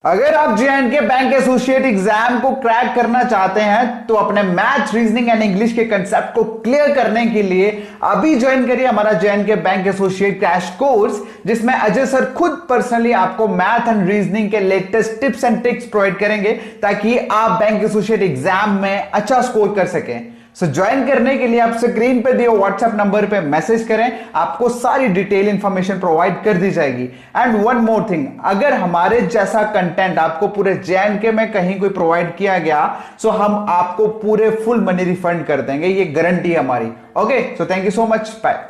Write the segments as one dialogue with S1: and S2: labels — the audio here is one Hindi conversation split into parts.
S1: अगर आप जे&के बैंक एसोसिएट एग्जाम को क्रैक करना चाहते हैं तो अपने मैथ रीजनिंग एंड इंग्लिश के कंसेप्ट को क्लियर करने के लिए अभी ज्वाइन करिए हमारा जे&के बैंक एसोसिएट क्रैश कोर्स, जिसमें अजय सर खुद पर्सनली आपको मैथ एंड रीजनिंग के latest tips and tricks provide करेंगे ताकि आप बैंक एसोसिएट एग्जाम में अच्छा स्कोर कर सकें। सो ज्वाइन करने के लिए आप स्क्रीन पे दिए व्हाट्सएप नंबर पे मैसेज करें, आपको सारी डिटेल इंफॉर्मेशन प्रोवाइड कर दी जाएगी। एंड वन मोर थिंग, अगर हमारे जैसा कंटेंट आपको पूरे जे&के में कहीं कोई प्रोवाइड किया गया सो हम आपको पूरे फुल मनी रिफंड कर देंगे, ये गारंटी है हमारी। Okay, so thank you so much, bye.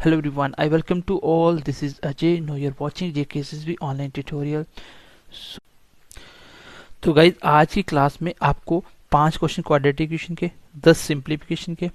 S2: Hello everyone, I welcome to all. This is Ajay. Now you're watching JKSSB online tutorial. तो गाइज आज की क्लास में आपको 5 क्वेश्चन क्वाड्रेटिक इक्वेशन के, 10 सिंप्लीफिकेशन के,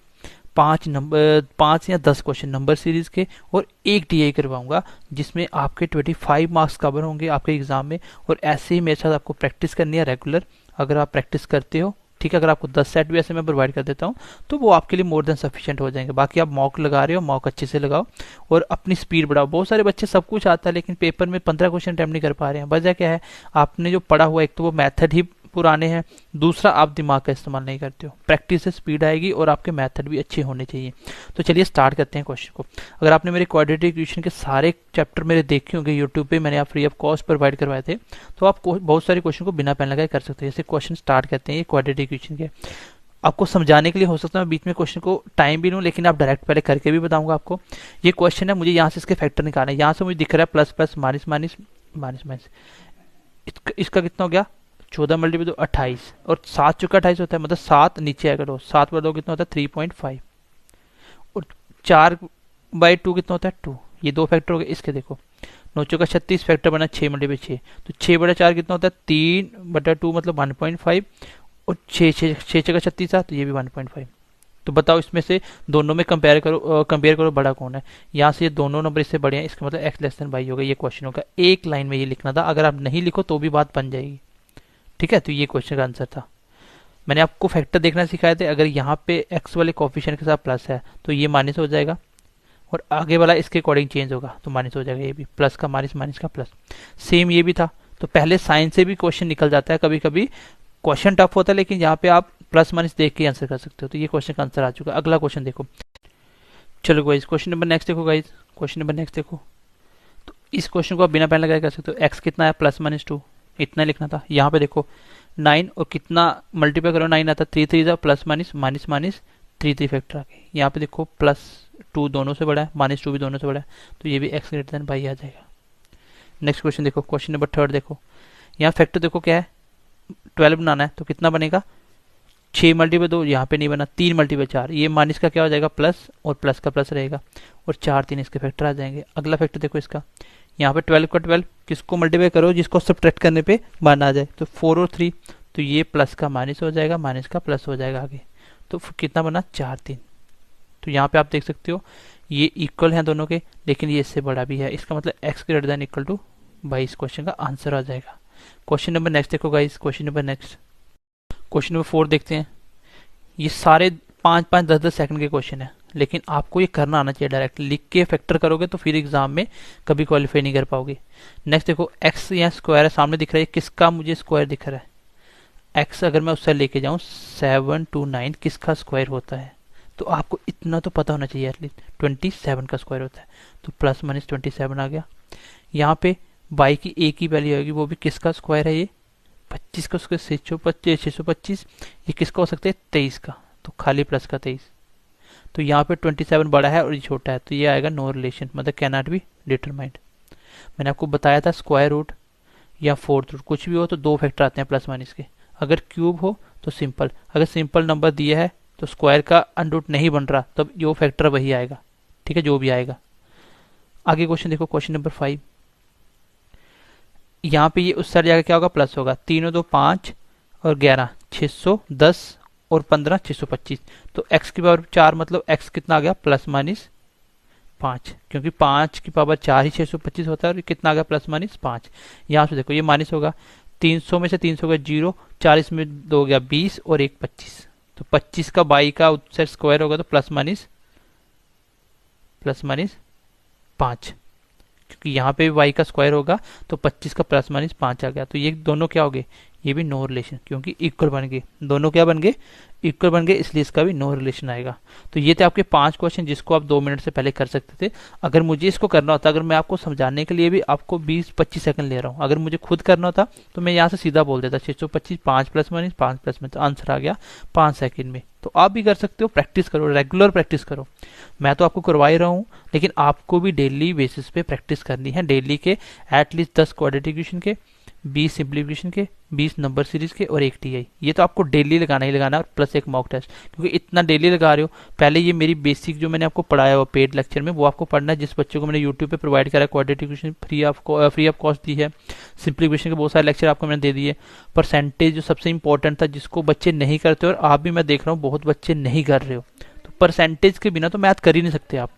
S2: 5 या 10 क्वेश्चन नंबर सीरीज के और एक टीआई करवाऊंगा, जिसमें आपके 25 मार्क्स कवर होंगे आपके एग्जाम में। और ऐसे ही मेरे साथ आपको प्रैक्टिस करनी है रेगुलर। अगर आप प्रैक्टिस करते हो, ठीक है, अगर आपको 10 सेट भी ऐसे मैं प्रोवाइड कर देता हूँ तो वो आपके लिए मोर देन सफिशिएंट हो जाएंगे। बाकी आप मॉक लगा रहे हो, मॉक अच्छे से लगाओ और अपनी स्पीड बढ़ाओ। बहुत सारे बच्चे सब कुछ आता है लेकिन पेपर में 15 क्वेश्चन अटेम्प्ट नहीं कर पा रहे हैं। वजह क्या है? आपने जो पढ़ा हुआ, एक तो वो मेथड ही पुराने हैं, दूसरा आप दिमाग का इस्तेमाल नहीं करते हो। प्रैक्टिस से स्पीड आएगी और आपके मेथड भी अच्छे होने चाहिए। तो चलिए स्टार्ट करते हैं क्वेश्चन को। अगर आपने मेरे क्वाड्रेटिक इक्वेशन के सारे चैप्टर मेरे देखे होंगे यूट्यूब पे, मैंने आप फ्री ऑफ कॉस्ट प्रोवाइड करवाए थे, तो आप बहुत सारे क्वेश्चन को बिना पेन लगाए कर सकते हैं। जैसे क्वेश्चन स्टार्ट करते हैं ये क्वाड्रेटिक इक्वेशन के। आपको समझाने के लिए हो सकता है मैं बीच में क्वेश्चन को टाइम भी लूं, लेकिन आप डायरेक्ट पहले करके भी बताऊंगा आपको। ये क्वेश्चन है, मुझे यहाँ से इसके फैक्टर निकालना है। यहाँ से मुझे दिख रहा है plus plus minus minus minus minus, इसका कितना हो गया 14 मल्टीप्लाई 2 28, और 7 चुका 28 होता है, मतलब 7 नीचे आएगा 2, 7 पर 2 कितना होता है 3.5, और 4/2 कितना होता है 2। ये दो फैक्टर हो गए इसके। देखो 9 चुका 36, फैक्टर बना 6 मल्टीप्लाई 6, तो 6/4 कितना होता है 3/2 मतलब 1.5, और 6 जगह 36 था तो ये भी 1.5। तो बताओ इसमें से दोनों में कंपेयर करो बड़ा कौन है। यहाँ से ये दोनों नंबर इससे बड़े हैं, इसका मतलब x लेस देन y होगा। ये क्वेश्चन होगा, एक लाइन में ये लिखना था। अगर आप नहीं लिखो तो भी बात बन जाएगी, ठीक है। तो ये क्वेश्चन का आंसर था। मैंने आपको फैक्टर देखना सिखाए थे। अगर यहाँ पे x वाले कोफिशिएंट के साथ प्लस है तो ये माइनस हो जाएगा, और आगे वाला इसके अकॉर्डिंग चेंज होगा तो माइनस हो जाएगा। ये भी प्लस का माइनस, माइनस का प्लस, सेम ये भी था। तो पहले साइन से भी क्वेश्चन निकल जाता है। कभी कभी क्वेश्चन टफ होता है लेकिन यहाँ पे आप प्लस माइनस देख के आंसर कर सकते हो। तो ये क्वेश्चन का आंसर आ चुका है। अगला क्वेश्चन देखो। चलो गाइस क्वेश्चन नंबर नेक्स्ट देखो। गाइस क्वेश्चन नंबर नेक्स्ट देखो। तो इस क्वेश्चन को आप बिना पेन लगाए कर सकते हो। एक्स कितना है +-2, इतना लिखना था। यहाँ पे देखो 9 और कितना मल्टीप्लाई करो 9 आता 3 3 plus minus minus minus 3 factor आ गए। यहाँ पे देखो +2 दोनों से बड़ा है, -2 भी दोनों से बड़ा है, तो ये भी x ग्रेटर देन y आ जाएगा। नेक्स्ट क्वेश्चन देखो, क्वेश्चन नंबर 3 देखो। यहाँ फैक्टर देखो क्या है, 12 बनाना है तो कितना बनेगा 6 मल्टीप्लाई 2, यहाँ पे नहीं बना 3 मल्टीप्लाई 4, ये माइनस का क्या हो जाएगा प्लस, और प्लस का प्लस रहेगा, और 4 3 इसके फैक्टर आ जाएंगे। अगला फैक्टर देखो इसका, यहाँ पे 12 का 12 किसको मल्टीप्लाई करो जिसको सब्ट्रैक्ट करने पे मान आ जाए, तो 4 और 3, तो ये प्लस का माइनस हो जाएगा, माइनस का प्लस हो जाएगा आगे, तो कितना बना 4 3। तो यहाँ पे आप देख सकते हो ये इक्वल हैं दोनों के, लेकिन ये इससे बड़ा भी है, इसका मतलब x greater than equal to y इस क्वेश्चन का आंसर आ जाएगा। क्वेश्चन नंबर नेक्स्ट देखो guys. Question number next, question number 4 देखते हैं। ये सारे 5-5 10-10 सेकंड के क्वेश्चन है, लेकिन आपको ये करना आना चाहिए। डायरेक्ट लिख के फैक्टर करोगे तो फिर एग्जाम में कभी क्वालिफाई नहीं कर पाओगे। नेक्स्ट देखो, x यहाँ स्क्वायर है सामने दिख रहा है, किसका मुझे स्क्वायर दिख रहा है x, अगर मैं उससे लेके जाऊँ 7 2 9 किसका स्क्वायर होता है, तो आपको इतना तो पता होना चाहिए एटलीस्ट 27 का स्क्वायर होता है, तो प्लस माइनस 27 आ गया। यहाँ पे y की एक ही वैल्यू आएगी, वो भी किसका स्क्वायर है, ये 25 का स्क्वायर 625, ये किसका हो सकता है 23 का, तो खाली प्लस का 23। तो यहाँ पे 27 बड़ा है और ये छोटा है, तो ये आएगा नो रिलेशन, मतलब कैन नॉट बी डिटरमाइंड। मैंने आपको बताया था स्क्वायर रूट या फोर्थ रूट कुछ भी हो तो दो फैक्टर आते हैं प्लस माइनस के। अगर क्यूब हो तो सिंपल, अगर सिंपल नंबर दिया है तो स्क्वायर का अनरूट नहीं बन रहा, तब जो फैक्टर वही आएगा, ठीक है, जो भी आएगा। आगे क्वेश्चन देखो, क्वेश्चन नंबर 5। यहाँ पे ये उस साइड जाकर क्या होगा प्लस होगा, 3 और 2 5 और 11 610 और 15 625, तो x की पावर 4 मतलब x कितना आ गया +-5, क्योंकि 5 की पावर 4 ही 625 होता है, और कितना आ गया +-5। यहाँ से देखो ये माइनस होगा, 300 में से 300 का 0, 40 में 2 हो गया 20 और 1 25, तो 25 का बाई का उत्तर स्क्वायर होगा तो +-5, क्योंकि यहाँ पे भी y का स्क्वायर होगा तो 25 का प्लस माइनस 5 आ गया, तो ये दोनों क्या हो गए, ये भी नो रिलेशन, क्योंकि इक्वल बन गए, दोनों क्या बन गए, इक्वल बन गए, इसलिए इसका भी नो रिलेशन आएगा। तो ये थे आपके 5 क्वेश्चन जिसको आप 2 मिनट से पहले कर सकते थे। अगर मुझे इसको करना होता, अगर मैं आपको समझाने के लिए भी आपको 20-25 सेकंड ले रहा हूँ, अगर मुझे खुद करना होता तो मैं यहाँ से सीधा बोल देता 625, 5 प्लस माइनस 5 प्लस में, तो आंसर आ गया 5 सेकंड में। तो आप भी कर सकते हो, प्रैक्टिस करो, रेगुलर प्रैक्टिस करो। मैं तो आपको करवा ही रहा हूँ, लेकिन आपको भी डेली बेसिस पे प्रैक्टिस करनी है। डेली के एटलीस्ट 10 क्वाड्रेटिक इक्वेशन के, 20 सिंप्लीफिकेशन के, 20 नंबर सीरीज के और 1 टीआई। ये तो आपको डेली लगाना ही लगाना है, और प्लस एक मॉक टेस्ट, क्योंकि इतना डेली लगा रहे हो। पहले ये मेरी बेसिक जो मैंने आपको पढ़ाया हुआ पेड लेक्चर में, वो आपको पढ़ना है। जिस बच्चों को मैंने यूट्यूब पे प्रोवाइड करा quadratic equation free of cost दी है, सिंप्लीफिकेशन के बहुत सारे लेक्चर आपको मैंने दे दिए। परसेंटेज जो सबसे इंपॉर्टेंट था, जिसको बच्चे नहीं करते, और आप भी मैं देख रहा हूँ बहुत बच्चे नहीं कर रहे हो, तो परसेंटेज के बिना तो मैथ कर ही नहीं सकते आप।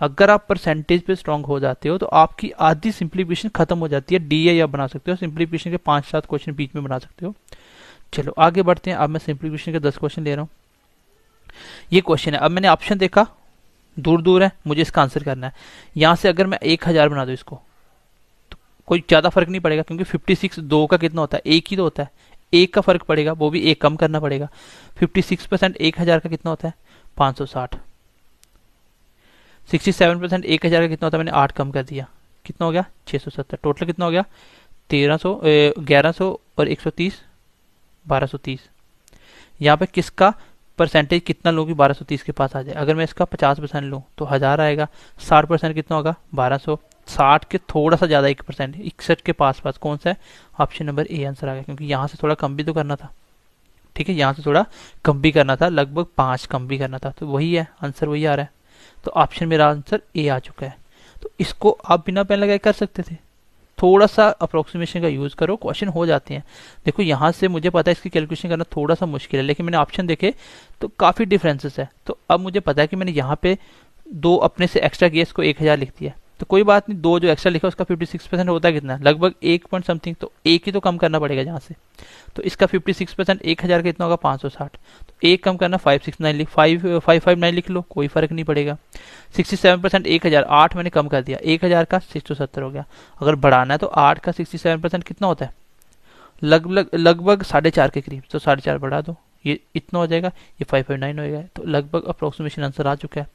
S2: अगर आप परसेंटेज पे स्ट्रांग हो जाते हो तो आपकी आधी सिंप्लीफिकेशन खत्म हो जाती है। डीआई आप बना सकते हो, सिंप्लीफिकेशन के 5-7 क्वेश्चन बीच में बना सकते हो। चलो आगे बढ़ते हैं। अब मैं सिंप्लीफिकेशन के 10 क्वेश्चन ले रहा हूँ। ये क्वेश्चन है, अब मैंने ऑप्शन देखा दूर दूर है, मुझे इसका आंसर करना है। यहाँ से अगर मैं 1000 बना दूं इसको, तो कोई ज्यादा फर्क नहीं पड़ेगा, क्योंकि 56 2 का कितना होता है, एक ही तो होता है, एक का फर्क पड़ेगा, वो भी एक कम करना पड़ेगा। 56% 1000 का कितना होता है, 560। 67% 1000 का कितना होता है, मैंने 8 कम कर दिया, कितना हो गया 670। टोटल कितना हो गया 1100 और 130 1230। यहाँ पे किसका परसेंटेज कितना लूँ कि 1230 के पास आ जाए। अगर मैं इसका 50% लूँ तो 1000 आएगा। 60% कितना होगा 1200। 60 के थोड़ा सा ज्यादा 1%, 61 के पास पास कौन सा है, ऑप्शन नंबर ए आंसर आ गया, क्योंकि यहाँ से थोड़ा कम भी तो करना था। ठीक है, यहाँ से थोड़ा कम भी करना था, लगभग 5 कम भी करना था, तो वही है आंसर, वही आ रहा है। तो ऑप्शन मेरा आंसर ए आ चुका है। तो इसको आप बिना पेन लगाए कर सकते थे, थोड़ा सा अप्रोक्सीमेशन का यूज करो, क्वेश्चन हो जाते हैं। देखो यहाँ से मुझे पता है इसकी कैलकुलेशन करना थोड़ा सा मुश्किल है, लेकिन मैंने ऑप्शन देखे तो काफी डिफरेंसेस है। तो अब मुझे पता है कि मैंने यहाँ पे 2 अपने से एक्स्ट्रा किया, इसको 1000 लिख दिया, तो कोई बात नहीं, 2 जो एक्स्ट्रा लिखा उसका 56% होता है कितना, लगभग 1 पॉइंट समथिंग, तो एक ही तो कम करना पड़ेगा जहाँ से। तो इसका 56% 1000 का कितना होगा 560, तो एक कम करना 569 लिख 559 लिख लो, कोई फर्क नहीं पड़ेगा। 67% 1000, 8 मैंने कम कर दिया, 1000 का 670 हो गया। अगर बढ़ाना है तो 8 का 67% कितना होता है, लगभग 4.5 के करीब, तो 4.5 बढ़ा दो, ये इतना हो जाएगा, ये 559 हो गया। तो लगभग अप्रोक्सीमेशन आंसर आ चुका है।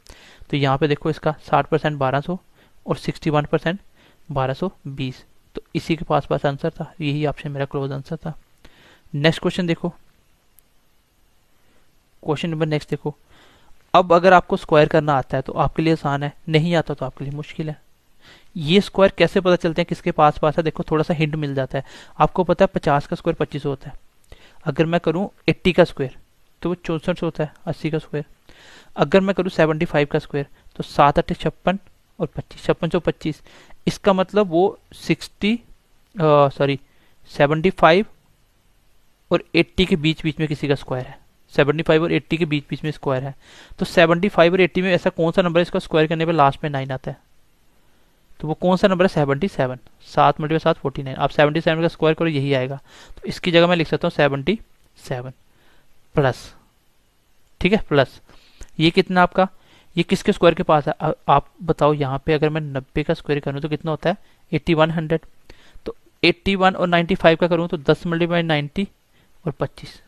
S2: तो यहाँ पे देखो इसका 60% 1200 और 61% 1220, तो इसी के पास पास आंसर था, यही ऑप्शन मेरा क्लोज आंसर था। नेक्स्ट क्वेश्चन देखो, क्वेश्चन नंबर नेक्स्ट देखो। अब अगर आपको स्क्वायर करना आता है तो आपके लिए आसान है, नहीं आता तो आपके लिए मुश्किल है। ये स्क्वायर कैसे पता चलते हैं किसके पास पास है, देखो थोड़ा सा हिंट मिल जाता है। आपको पता है 50 का स्क्वायर 25 होता है। अगर मैं करूं 80 का स्क्वायर तो वो 64 होता है, 80 का स्क्वायर। अगर मैं करूं 75 का स्क्वायर तो 7 8 56 और 25, 5625। इसका मतलब वो 75 और 80 के बीच बीच में किसी का स्क्वायर है। 75 और 80 के बीच बीच में स्क्वायर है। तो 75 और 80 में ऐसा कौन सा नंबर है इसका स्क्वायर करने पे लास्ट में 9 आता है, तो वो कौन सा नंबर है 77। 7 × 7 49, आप 77 का स्क्वायर करो, यही आएगा। तो इसकी जगह मैं लिख सकता हूँ 77 प्लस, ठीक है, प्लस ये कितना आपका, ये किसके स्क्वायर के पास है, आप बताओ। यहाँ पे अगर मैं 90 का स्क्वायर करूँ तो कितना होता है 8100। तो 81 और 95 का करूँ तो 10 × 90 और 25,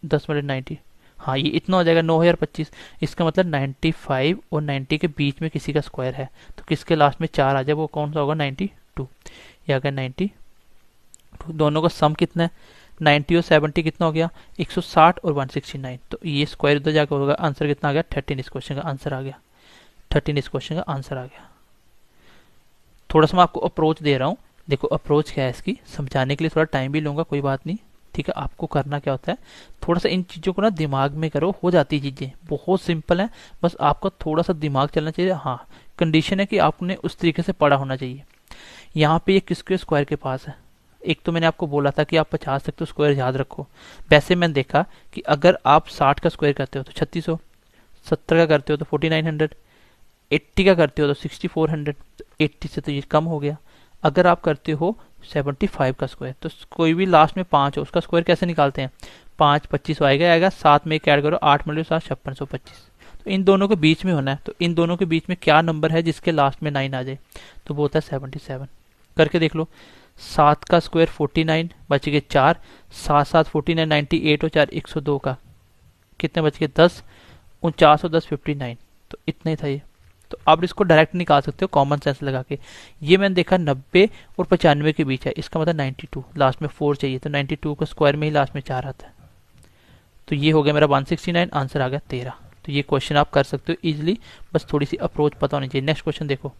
S2: 10 × 90, हाँ ये इतना हो जाएगा 9025। इसका मतलब 95 और 90 के बीच में किसी का स्क्वायर है, तो किसके लास्ट में 4 आ जाए, वो कौन सा होगा 92। ये आ गया 92। दोनों का सम कितना है 90 और 70 कितना हो गया 160 और 169। तो ये स्क्वायर उधर जाकर होगा, आंसर कितना आ गया 13। इस क्वेश्चन का आंसर आ गया 13। इस क्वेश्चन का आंसर आ गया। थोड़ा सा मैं आपको अप्रोच दे रहा हूँ, देखो अप्रोच क्या है इसकी, समझाने के लिए थोड़ा टाइम भी लूंगा, कोई बात नहीं, ठीक है। आपको करना क्या होता है, थोड़ा सा इन चीजों को ना दिमाग में करो, हो जाती चीजें बहुत सिंपल है, बस आपका थोड़ा सा दिमाग चलना चाहिए। हाँ कंडीशन है कि आपने उस तरीके से पढ़ा होना चाहिए। यहाँ पे ये किसके स्क्वायर के पास है, एक तो मैंने आपको बोला था कि आप 50 तक तो स्क्वायर याद रखो। वैसे मैंने देखा कि अगर आप 60 का स्क्वायर करते हो तो 3600, 70 का करते हो तो 4900, 80 का करते हो तो 6400, 80 से तो ये कम हो गया। अगर आप करते हो 75 का स्क्वायर, तो कोई भी लास्ट में 5 हो उसका स्क्वायर कैसे निकालते हैं, 5 25 आएगा, 7 में एक ऐड करो, 8 × 7 5625। तो इन दोनों के बीच में होना है, तो इन दोनों के बीच में क्या नंबर है जिसके लास्ट में 9 आ जाए, तो वो होता है 77। करके देख लो, 7 का स्क्वायर 49, बच गए 4, 7 7 49, 98 और 4 102 का कितने बच गए 10, 49 और 10 59, तो इतना ही था ये। तो आप इसको डायरेक्ट निकाल सकते हो कॉमन सेंस लगा के। ये मैंने देखा 90 और 95 के बीच है, इसका मतलब 92, लास्ट में 4 चाहिए, तो 92 का स्क्वायर में ही लास्ट में 4 आता है। तो ये हो गया मेरा 169, आंसर आ गया 13। तो ये क्वेश्चन आप कर सकते हो इजीली, बस थोड़ी सी अप्रोच पता होनी चाहिए। नेक्स्ट क्वेश्चन देखो।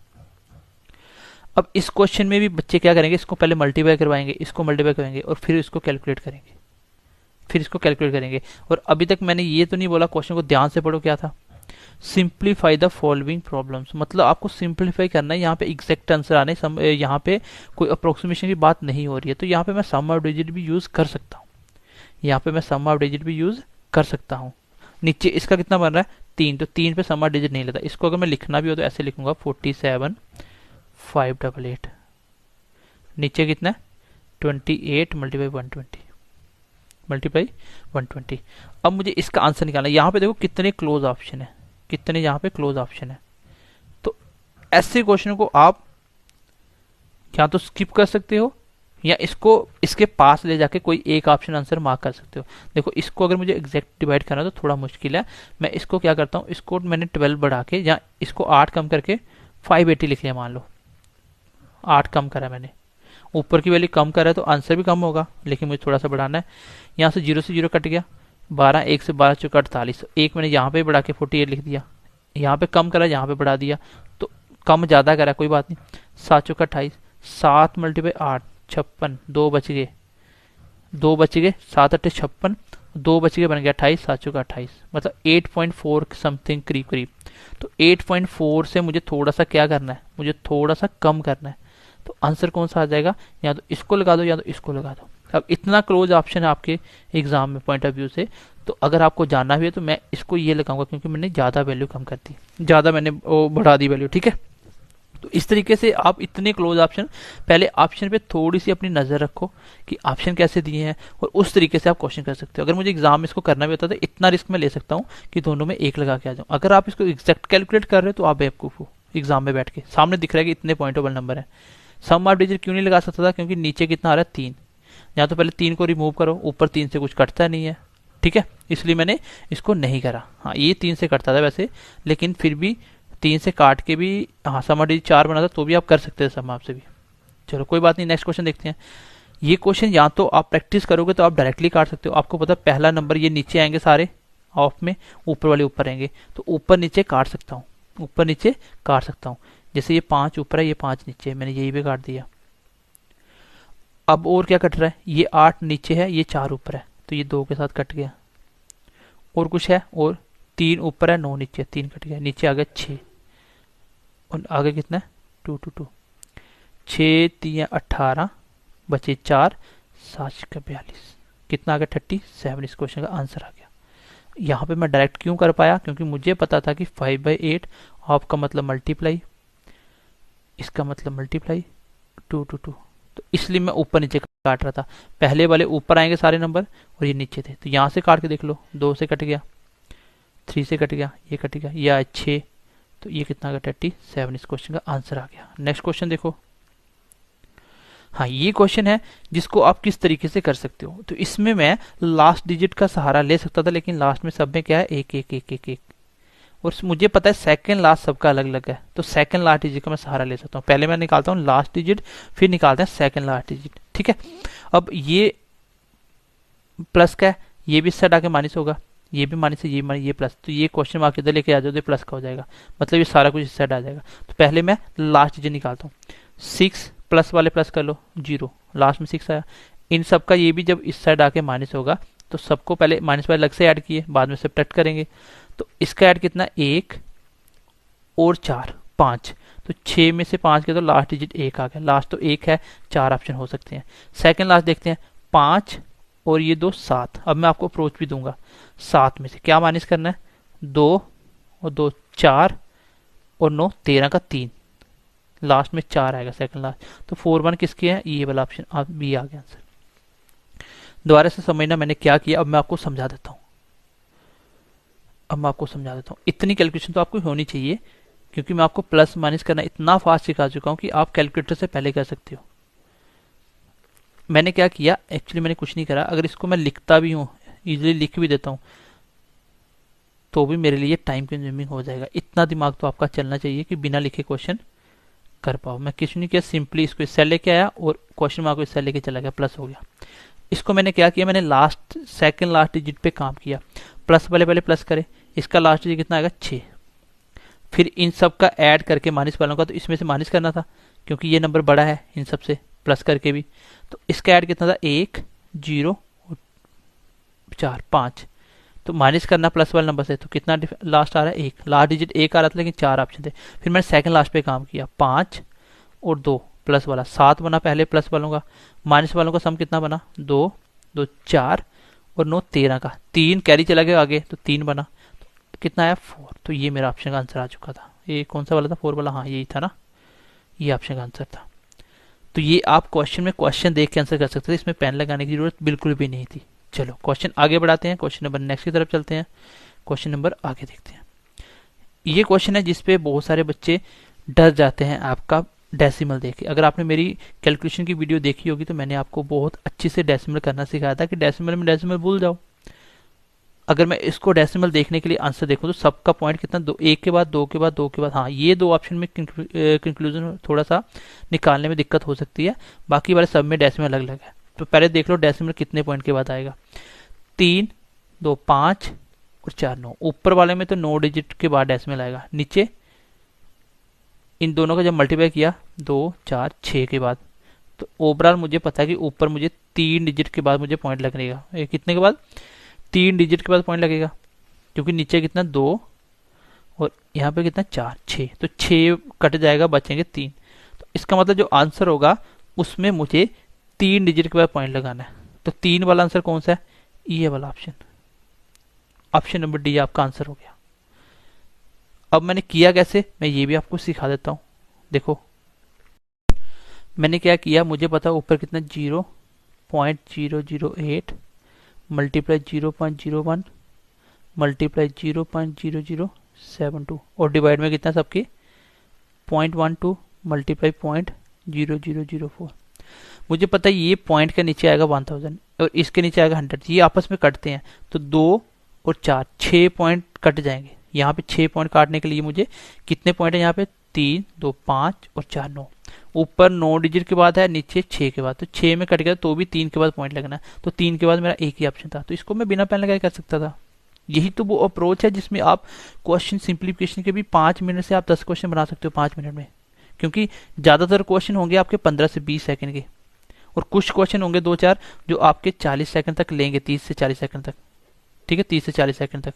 S2: अब इस क्वेश्चन में भी बच्चे क्या करेंगे, इसको पहले मल्टीप्लाई करवाएंगे, इसको मल्टीप्लाई करेंगे और फिर इसको कैलकुलेट करेंगे, फिर इसको कैलकुलेट करेंगे। और अभी तक मैंने ये तो नहीं बोला, क्वेश्चन को ध्यान से पढ़ो, क्या था, सिंप्लीफाई द फॉलोइंग प्रॉब्लम्स, मतलब आपको सिंप्लीफाई करना है। यहाँ पे एग्जैक्ट आंसर आने, यहाँ पे कोई अप्रोक्सीमेशन की बात नहीं हो रही है, तो यहाँ पे मैं सम ऑफ डिजिट भी यूज कर सकता हूँ, यहाँ पे मैं सम ऑफ डिजिट भी यूज कर सकता हूँ। नीचे इसका कितना बन रहा है 3, तो 3 पे सम ऑफ डिजिट नहीं लेता। इसको अगर मैं लिखना भी हो तो ऐसे लिखूंगा 47 588, नीचे कितना है 28 मल्टीप्लाई 120 मल्टीप्लाई 120। अब मुझे इसका आंसर निकालना है। यहाँ पे देखो कितने क्लोज ऑप्शन है, कितने यहाँ पे क्लोज ऑप्शन है। तो ऐसे क्वेश्चन को आप या तो स्किप कर सकते हो या इसको इसके पास ले जाके कोई एक ऑप्शन आंसर मार्क कर सकते हो। देखो इसको अगर मुझे एग्जैक्ट डिवाइड करना है तो थोड़ा मुश्किल है। मैं इसको क्या करता हूँ, इसको मैंने 12 बढ़ा के या इसको 8 कम करके 580 लिख लिया, मान लो 8 कम करा मैंने, ऊपर की वैल्यू कम करा है तो आंसर भी कम होगा, लेकिन मुझे थोड़ा सा बढ़ाना है। यहाँ से 0 से 0 कट गया, 12, 1 से 12 चौका 48, एक मैंने यहाँ पे बढ़ा के 48 लिख दिया, यहाँ पे कम करा, यहाँ पे बढ़ा दिया, तो कम ज्यादा करा कोई बात नहीं। 7 चौका 28, 7 मल्टीप्लाई 8 56, 2 बच गए, 2 बच गए, 7 8 56, 2 बच गए, बन गया 28, 7 चौका 28, मतलब 8.4 समथिंग करीब करीब। तो 8.4 से मुझे थोड़ा सा क्या करना है, मुझे थोड़ा सा कम करना है। तो आंसर कौन सा आ जाएगा, या तो इसको लगा दो या तो इसको लगा दो। अब इतना क्लोज ऑप्शन है आपके एग्जाम में पॉइंट ऑफ व्यू से, तो अगर आपको जानना भी है तो मैं इसको ये लगाऊंगा, क्योंकि मैंने ज्यादा वैल्यू कम कर दी, ज्यादा मैंने बढ़ा दी वैल्यू, ठीक है। तो इस तरीके से आप इतने क्लोज ऑप्शन, पहले ऑप्शन पे थोड़ी सी अपनी नजर रखो कि ऑप्शन कैसे दिए हैं, और उस तरीके से आप क्वेश्चन कर सकते हो। अगर मुझे एग्जाम में इसको करना भी होता है तो इतना रिस्क मैं ले सकता हूँ कि दोनों में एक लगा के आ जाऊँ। अगर आप इसको एग्जैक्ट कैलकुलेट कर रहे हो तो आप बेवकूफ हो, एग्जाम में बैठ के सामने दिख रहा है कि इतने पॉइंटेबल नंबर है। सम ऑफ डिजिट क्यों नहीं लगा सकता था, क्योंकि नीचे कितना आ रहा है 3, या तो पहले 3 को रिमूव करो, ऊपर 3 से कुछ कटता नहीं है, ठीक है, इसलिए मैंने इसको नहीं करा। हाँ ये 3 से कटता था वैसे, लेकिन फिर भी 3 से काट के भी हाँ सम ऑफ डिजिट 4 बना था, तो भी आप कर सकते थे सम ऑफ से भी। चलो कोई बात नहीं, नेक्स्ट क्वेश्चन देखते हैं। ये क्वेश्चन या तो आप प्रैक्टिस करोगे तो आप डायरेक्टली काट सकते हो। आपको पता है पहला नंबर ये नीचे आएंगे सारे ऑफ में, ऊपर वाले ऊपर आएंगे, तो ऊपर नीचे काट सकता हूँ, ऊपर नीचे काट सकता हूँ। जैसे ये 5 ऊपर है, ये 5 नीचे है, मैंने यही भी काट दिया। अब और क्या कट रहा है, ये 8 नीचे है, ये 4 ऊपर है, तो ये 2 के साथ कट गया। और कुछ है, और 3 ऊपर है, 9 नीचे, 3 कट गया, नीचे आ गया 6, और आगे कितना है 2 2 2, 6 3 18, बचे 4, 7 का 42, कितना आ गया 37। इस क्वेश्चन का आंसर आ गया। यहाँ पे मैं डायरेक्ट क्यों कर पाया, क्योंकि मुझे पता था कि 5/8 ऑफ का मतलब मल्टीप्लाई, इसका मतलब मल्टीप्लाई 2 2 2, तो इसलिए मैं ऊपर नीचे काट रहा था। पहले वाले ऊपर आएंगे सारे नंबर और ये नीचे थे, तो यहाँ से काट के देख लो, 2 से कट गया, 3 से कट गया, ये कट गया, ये 6, तो ये कितना गया 37। इस क्वेश्चन का आंसर आ गया। नेक्स्ट क्वेश्चन देखो। हाँ ये क्वेश्चन है जिसको आप किस तरीके से कर सकते हो। तो इसमें मैं लास्ट डिजिट का सहारा ले सकता था, लेकिन लास्ट में सब में क्या है 1 1 1 1 1, और मुझे पता है सेकंड लास्ट सबका अलग अलग है, तो सेकंड लास्ट डिजिट का मैं सहारा ले सकता हूँ। पहले मैं निकालता हूँ लास्ट डिजिट, फिर निकालते हैं सेकंड लास्ट डिजिट, ठीक है। अब ये प्लस का है, ये भी इस साइड आके माइनस होगा, ये भी माइनस है, ये माइनस, ये प्लस, तो ये क्वेश्चन मार्क इधर लेके आ जाओ तो प्लस का हो जाएगा, मतलब ये सारा कुछ इस साइड आ जाएगा। तो पहले मैं लास्ट डिजिट निकालता हूँ। 6 प्लस वाले प्लस कर लो, 0, लास्ट में 6 आया। इन सब का ये भी जब इस साइड आके माइनस होगा तो सबको पहले माइनस वाले अलग से ऐड किए, बाद में सब्ट्रैक्ट करेंगे, तो इसका ऐड कितना 1 और 4 5, तो 6 में से 5 के तो लास्ट डिजिट 1 आ गया, लास्ट तो 1 है, 4 ऑप्शन हो सकते हैं। सेकंड लास्ट देखते हैं, 5 और ये 2 7। अब मैं आपको अप्रोच भी दूंगा, 7 में से क्या माइनस करना है, 2 और 2 4 और 9 13 का 3, लास्ट में 4 आएगा सेकंड लास्ट, तो 4 1 किसके है, ये वाला ऑप्शन बी आ गया आंसर। दोबारा से समझना मैंने क्या किया, अब मैं आपको समझा देता हूँ। अब मैं आपको समझा देता हूँ। इतनी कैलकुलेशन तो आपको होनी चाहिए, क्योंकि मैं आपको प्लस माइनस करना इतना फास्ट सिखा चुका हूँ कि आप कैलकुलेटर से पहले कर सकते हो। मैंने क्या किया, एक्चुअली मैंने कुछ नहीं करा। अगर इसको मैं लिखता भी हूँ, इजीली लिख भी देता हूँ, तो भी मेरे लिए टाइम कंज्यूमिंग हो जाएगा। इतना दिमाग तो आपका चलना चाहिए कि बिना लिखे क्वेश्चन कर पाओ। मैं कुछ नहीं किया, सिंपली इसको इस सेल लेके आया और क्वेश्चन मार्क को इस सेल लेके चला गया, प्लस हो गया। इसको मैंने क्या किया, मैंने सेकंड लास्ट डिजिट पे काम किया। प्लस वाले पहले प्लस करे, इसका लास्ट डिजिट कितना आएगा 6। फिर इन सब का ऐड करके माइनस वालों का, तो इसमें से माइनस करना था क्योंकि ये नंबर बड़ा है इन सब से, प्लस करके भी। तो इसका ऐड कितना था, 1 0 4 5। तो माइनस करना प्लस वाले नंबर से, तो कितना लास्ट आ रहा है 1। लास्ट डिजिट 1 आ रहा था लेकिन 4 ऑप्शन थे। फिर मैंने सेकंड लास्ट पे काम किया, 5 और 2 प्लस वाला 7 बना पहले प्लस वालों का। माइनस वालों का सम कितना बना, 2 2 4 और 9 13 का। 3 कैरी चला गया आगे तो 3 बना, तो कितना आया 4। तो ये मेरा ऑप्शन का आंसर आ चुका था। ये कौन सा वाला था, 4 वाला, हाँ यही था ना, ये ऑप्शन का आंसर था। तो ये आप क्वेश्चन में क्वेश्चन देख के आंसर कर सकते थे, इसमें पेन लगाने की जरूरत बिल्कुल भी नहीं थी। चलो क्वेश्चन आगे बढ़ाते हैं, क्वेश्चन नंबर नेक्स्ट की तरफ चलते हैं। क्वेश्चन नंबर आगे देखते हैं। ये क्वेश्चन है जिसपे बहुत सारे बच्चे डर जाते हैं आपका डेसिमल देख के। अगर आपने मेरी कैलकुलेशन की वीडियो देखी होगी तो मैंने आपको बहुत अच्छे से डेसिमल करना सिखाया था कि डेसिमल में डेसिमल भूल जाओ। अगर मैं इसको डेसिमल देखने के लिए आंसर देखूं तो सबका पॉइंट कितना, 2 1 के बाद 2 के बाद 2 के बाद, हाँ ये 2 ऑप्शन में कंक्लूजन थोड़ा सा निकालने में दिक्कत हो सकती है, बाकी वाले सब में डेसिमल अलग अलग है। तो पहले देख लो डेसिमल कितने पॉइंट के बाद आएगा, 3 2 5 और 4 9। ऊपर वाले में तो 9 डिजिट के बाद डेसिमल आएगा, नीचे इन दोनों का जब मल्टीप्लाई किया 2 4 6 के बाद, तो ओवरऑल मुझे पता है कि ऊपर मुझे 3 डिजिट के बाद मुझे पॉइंट लगेगा। कितने के बाद, 3 डिजिट के बाद पॉइंट लगेगा, क्योंकि नीचे कितना 2 और यहाँ पे कितना 4 6, तो 6 कट जाएगा, बचेंगे 3। तो इसका मतलब जो आंसर होगा उसमें मुझे 3 डिजिट के बाद पॉइंट लगाना है। तो 3 वाला आंसर कौन सा है, ये वाला ऑप्शन, ऑप्शन नंबर डी आपका आंसर हो गया। अब मैंने किया कैसे, मैं ये भी आपको सिखा देता हूं। देखो मैंने क्या किया, मुझे पता ऊपर कितना 0.008 मल्टीप्लाई 0.01 मल्टीप्लाई 0.0072 और डिवाइड में कितना सबके 0.12 मल्टीप्लाई 0.0004। मुझे पता है ये पॉइंट के नीचे आएगा 1000 और इसके नीचे आएगा 100, ये आपस में कटते हैं तो 2 और 4 6 पॉइंट कट जाएंगे। यहाँ पे 6 पॉइंट काटने के लिए मुझे कितने पॉइंट है, यहाँ पे 3 2 5 और 4 9। ऊपर 9 डिजिट के बाद है, नीचे 6 के बाद, तो 6 में कट गया तो भी 3 के बाद पॉइंट लगना है। तो 3 के बाद मेरा एक ही ऑप्शन था, तो इसको मैं बिना पेन लगाए कर सकता था। यही तो वो अप्रोच है जिसमें आप क्वेश्चन सिंप्लीफिकेशन के भी 5 मिनट से आप 10 क्वेश्चन बना सकते हो 5 मिनट में, क्योंकि ज्यादातर क्वेश्चन होंगे आपके 15 से 20 सेकंड के, और कुछ क्वेश्चन होंगे 2-4 जो आपके 40 सेकंड तक लेंगे, 30 से 40 सेकंड तक, ठीक है 30 से 40 सेकंड तक।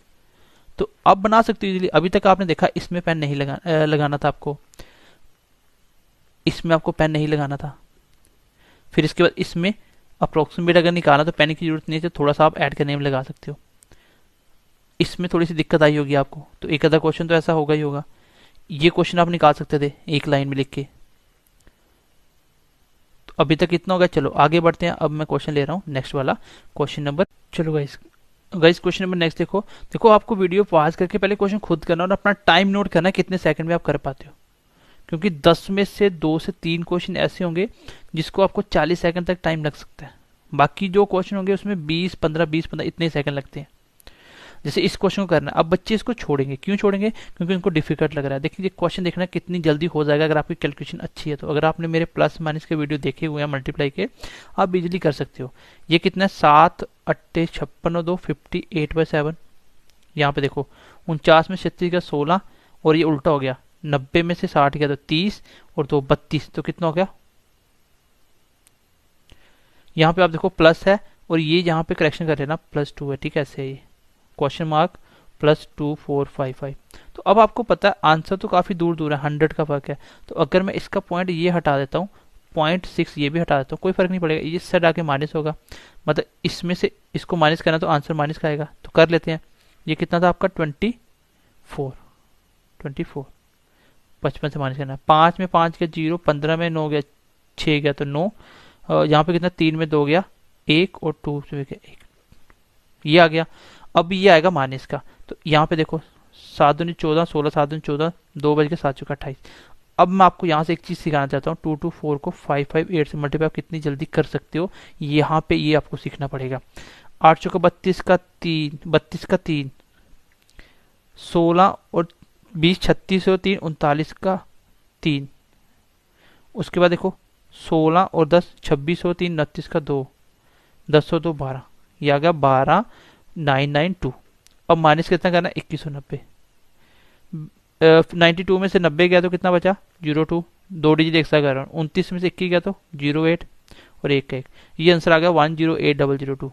S2: तो आप बना सकते हो इजीली। अभी तक आपने देखा इसमें पेन नहीं लगाना था आपको, इसमें आपको पेन नहीं लगाना था। फिर इसके बाद इसमें अप्रोक्सीमेट अगर निकालना तो पेन की जरूरत नहीं है, तो थोड़ा सा आप ऐड करने में लगा सकते हो। इसमें थोड़ी सी दिक्कत आई होगी आपको, तो एक आधा क्वेश्चन तो ऐसा होगा ही होगा। ये क्वेश्चन आप निकाल सकते थे एक लाइन में लिख के। तो अभी तक इतना होगा, चलो आगे बढ़ते हैं। अब मैं क्वेश्चन ले रहा हूँ नेक्स्ट वाला, क्वेश्चन नंबर, चलो गाइस क्वेश्चन नंबर नेक्स्ट देखो आपको वीडियो पॉज करके पहले क्वेश्चन खुद करना और अपना टाइम नोट करना कितने सेकंड में आप कर पाते हो, क्योंकि 10 में से 2 से 3 क्वेश्चन ऐसे होंगे जिसको आपको 40 सेकंड तक टाइम लग सकता है। बाकी जो क्वेश्चन होंगे उसमें 20-15 इतने सेकंड लगते हैं। जैसे इस क्वेश्चन को करना, अब बच्चे इसको छोड़ेंगे, क्यों छोड़ेंगे, क्योंकि उनको डिफिकल्ट लग रहा है। देखिए क्वेश्चन देखना कितनी जल्दी हो जाएगा अगर आपकी कैलकुलेशन अच्छी है तो। अगर आपने मेरे प्लस माइनस के वीडियो देखे हुए हैं मल्टीप्लाई के, आप बिजली कर सकते हो। ये कितना है, 7 8 56 2 58/7। यहाँ पे देखो 49 में 36 का 16 और ये उल्टा हो गया, 90 में से 60 गया तो 30 और 2 32, तो कितना हो गया। यहाँ पे आप देखो प्लस है और ये यहाँ पे करेक्शन कर लेना +2 है, ठीक है ऐसे ये क्वेश्चन मार्क +2455। तो अब आपको पता है आंसर तो काफी दूर दूर है, 100 का फर्क है। तो अगर मैं इसका पॉइंट ये हटा देता हूँ, 0.6 ये भी हटा देता हूँ, कोई फर्क नहीं पड़ेगा, ये सेट आके माइनस होगा, मतलब इसमें से इसको माइनस करना तो आंसर माइनस का आएगा। तो कर लेते हैं, ये कितना था आपका 24 55 से माइनस करना है। 5 में 5 गया 0, 15 में 9 गया 6 गया तो 9, यहाँ पे कितना 3 में 2 गया 1 और 2 से गया 1, ये आ गया। अब ये आएगा माइनस का, तो तो यहाँ पे देखो 7 दूनी 14, 16 7 दूनी 14, 2 बज के 7 चौका 28। अब मैं आपको यहाँ से एक चीज़ सिखाना चाहता हूँ, 2 2 4 को 5 5 8 से मल्टीप्लाई आप कितनी जल्दी कर सकते हो, यहाँ पे ये आपको सीखना पड़ेगा। 8 चौका 32 का 3, 32 का 3, 16 और 20 36 और 3 39 का 3। उसके बाद देखो 16 और 10 26 और 3 29 का 2, 10 और 2 12, ये आ गया 12 992। अब माइनस कितना करना है, 2190। 92 में से 90 गया तो कितना बचा, 02, 2 डिजिट एक्स्ट्रा कर रहा हूँ। 29 में से 21 गया तो 08 और 1 का 1, ये आंसर आ गया 108002